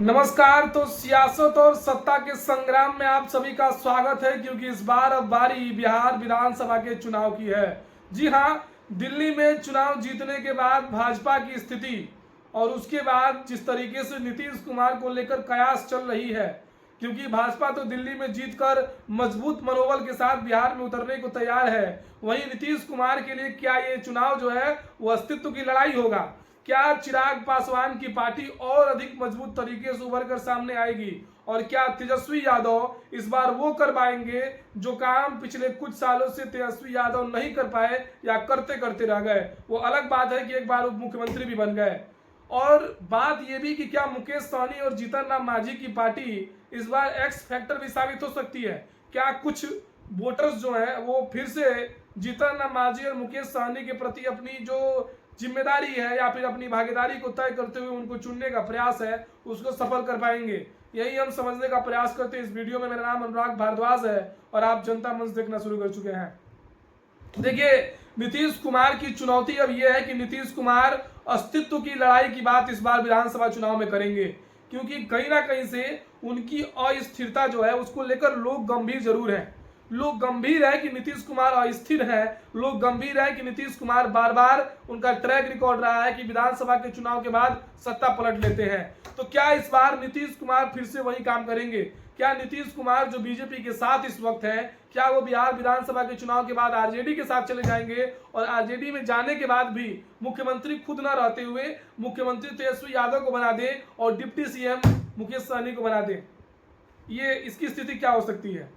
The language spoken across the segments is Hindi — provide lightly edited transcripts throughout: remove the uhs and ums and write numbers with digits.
नमस्कार। तो सियासत और सत्ता के संग्राम में आप सभी का स्वागत है, क्योंकि इस बार अब बारी बिहार विधानसभा के चुनाव की है। जी हाँ, दिल्ली में चुनाव जीतने के बाद भाजपा की स्थिति और उसके बाद जिस तरीके से नीतीश कुमार को लेकर कयास चल रही है, क्योंकि भाजपा तो दिल्ली में जीतकर मजबूत मनोबल के साथ बिहार में उतरने को तैयार है, वहीं नीतीश कुमार के लिए क्या ये चुनाव जो है वो अस्तित्व की लड़ाई होगा? क्या चिराग पासवान की पार्टी और अधिक मजबूत तरीके से उभर कर सामने आएगी? और क्या तेजस्वी यादव इस बार वो कर पाएंगे जो काम पिछले कुछ सालों से तेजस्वी यादव नहीं कर पाए या करते करते रह गए? वो अलग बात है कि एक बार उप मुख्यमंत्री भी बन गए। और बात यह भी कि क्या मुकेश सहनी और जीतन राम मांझी की पार्टी इस बार एक्स फैक्टर भी साबित हो सकती है? क्या कुछ वोटर्स जो है वो फिर से जीतन राम मांझी और मुकेश सहनी के प्रति अपनी जो जिम्मेदारी है या फिर अपनी भागीदारी को तय करते हुए उनको चुनने का प्रयास है उसको सफल कर पाएंगे? यही हम समझने का प्रयास करते हैं इस वीडियो में। मेरा नाम अनुराग भारद्वाज है और आप जनता मंच देखना शुरू कर चुके हैं। देखिए, नीतीश कुमार की चुनौती अब यह है कि नीतीश कुमार अस्तित्व की लड़ाई की बात इस बार विधानसभा चुनाव में करेंगे, क्योंकि कहीं ना कहीं से उनकी अस्थिरता जो है उसको लेकर लोग गंभीर जरूर हैं। लोग गंभीर है कि नीतीश कुमार अस्थिर है, लोग गंभीर है कि नीतीश कुमार बार बार उनका ट्रैक रिकॉर्ड रहा है कि विधानसभा के चुनाव के बाद सत्ता पलट लेते हैं। तो क्या इस बार नीतीश कुमार फिर से वही काम करेंगे? क्या नीतीश कुमार जो बीजेपी के साथ इस वक्त है, क्या वो बिहार विधानसभा के चुनाव के बाद आरजेडी के साथ चले जाएंगे और आरजेडी में जाने के बाद भी मुख्यमंत्री खुद न रहते हुए मुख्यमंत्री तेजस्वी यादव को बना दे और डिप्टी सीएम मुकेश सहनी को बना दे? ये इसकी स्थिति क्या हो सकती है?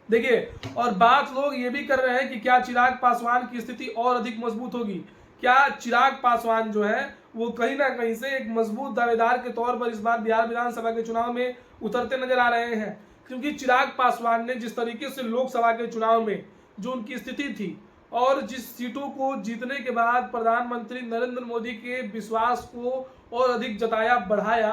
देखिए, और बात लोग ये भी कर रहे हैं कि क्या चिराग पासवान की स्थिति और अधिक मजबूत होगी? क्या चिराग पासवान जो है वो कहीं ना कहीं से एक मजबूत दावेदार के तौर पर इस बार बिहार विधानसभा के चुनाव में उतरते नजर आ रहे हैं? क्योंकि चिराग पासवान ने जिस तरीके से लोकसभा के चुनाव में जो उनकी स्थिति थी और जिस सीटों को जीतने के बाद प्रधानमंत्री नरेंद्र मोदी के विश्वास को और अधिक जताया, बढ़ाया,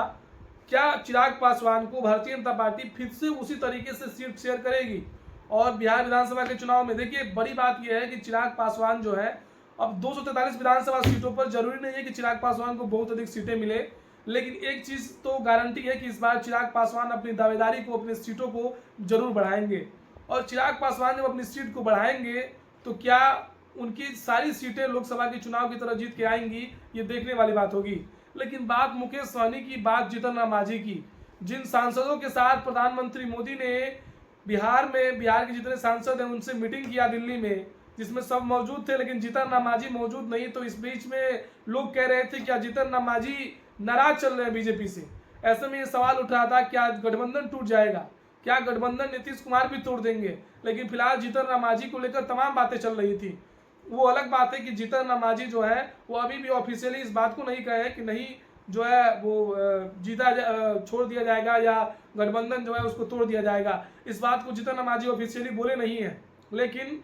क्या चिराग पासवान को भारतीय जनता पार्टी फिर से उसी तरीके से सीट शेयर करेगी? और बिहार विधानसभा के चुनाव में देखिए, बड़ी बात यह है कि चिराग पासवान जो है अब 243 विधानसभा सीटों पर, जरूरी नहीं है कि चिराग पासवान को बहुत अधिक सीटें मिले, लेकिन एक चीज तो गारंटी है कि इस बार चिराग पासवान अपनी दावेदारी को, अपनी सीटों को जरूर बढ़ाएंगे। और चिराग पासवान जब अपनी सीट को बढ़ाएंगे तो क्या उनकी सारी सीटें लोकसभा के चुनाव की तरह जीत के आएंगी? ये देखने वाली बात होगी। लेकिन बात मुकेश सहनी की, बात जीतन राम मांझी की, जिन सांसदों के साथ प्रधानमंत्री मोदी ने बिहार के जितने सांसद हैं उनसे मीटिंग किया दिल्ली में, जिसमें सब मौजूद थे लेकिन जीतन राम मांझी मौजूद नहीं, तो इस बीच में लोग कह रहे थे क्या जीतन राम मांझी नाराज चल रहे हैं बीजेपी से? ऐसे में ये सवाल उठ रहा था क्या गठबंधन टूट जाएगा, क्या गठबंधन नीतीश कुमार भी तोड़ देंगे? लेकिन फिलहाल जीतन राम मांझी को लेकर तमाम बातें चल रही थी। वो अलग बात है कि जीतन राम मांझी जो है वो अभी भी ऑफिशियली इस बात को नहीं कहे कि नहीं जो है वो छोड़ दिया जाएगा या गठबंधन जो है उसको तोड़ दिया जाएगा। इस बात को जीतन राम मांझी ऑफिशियली बोले नहीं है, लेकिन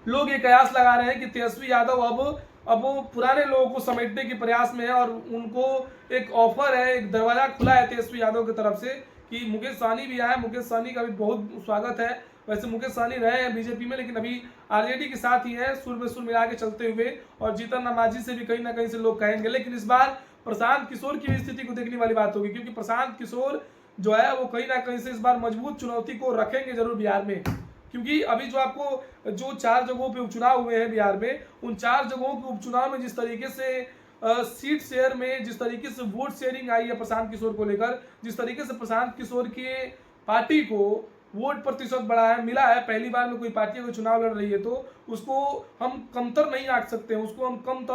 लोग ये कयास लगा रहे हैं कि तेजस्वी यादव अब वो पुराने लोगों को समेटने के प्रयास में है और उनको एक ऑफर है, एक दरवाजा खुला है तेजस्वी यादव की तरफ से कि मुकेश सहनी भी आए। मुकेश सहनी का भी बहुत स्वागत है। वैसे मुकेश सहनी रहे हैं बीजेपी में, लेकिन अभी आरजेडी के साथ ही है, सुर में सुर मिला के चलते हुए, और जीतन राम मांझी से भी कहीं ना कहीं से लोग कहेंगे। लेकिन इस बार प्रशांत किशोर की भी स्थिति को देखने वाली बात होगी, क्योंकि प्रशांत किशोर जो है वो कहीं ना कहीं से इस बार मजबूत चुनौती को रखेंगे जरूर बिहार में। क्योंकि अभी जो आपको जो 4 जगहों पे उपचुनाव हुए हैं बिहार में, उन 4 जगहों के उपचुनाव में जिस तरीके से सीट शेयर में, जिस तरीके से वोट शेयरिंग आई है प्रशांत किशोर को लेकर, जिस तरीके से प्रशांत किशोर के पार्टी को वोट प्रतिशत बढ़ा है, मिला है, पहली बार में कोई पार्टी अगर चुनाव लड़ रही है तो उसको हम कमतर नहीं आंक सकते हैं, उसको हम कम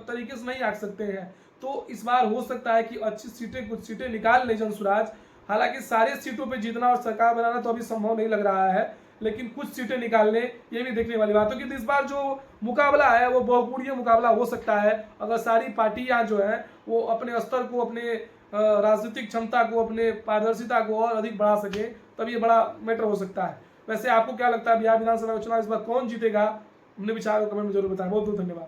तरीके से नहीं आंक सकते हैं। तो इस बार हो सकता है कि अच्छी सीटें, कुछ सीटें निकाल ले जनसुराज। हालांकि सारे सीटों पे जीतना और सरकार बनाना तो अभी संभव नहीं लग रहा है, लेकिन कुछ सीटें निकालने ये भी देखने वाली बात है कि इस बार जो मुकाबला है वो बहुकोणीय मुकाबला हो सकता है। अगर सारी पार्टियां जो है वो अपने स्तर को, अपने राजनीतिक क्षमता को, अपने पारदर्शिता को और अधिक बढ़ा सके, तब ये बड़ा मैटर हो सकता है। वैसे आपको क्या लगता है बिहार विधानसभा चुनाव इस बार कौन जीतेगा? अपने विचार को कमेंट में जरूर बताएं। बहुत बहुत धन्यवाद।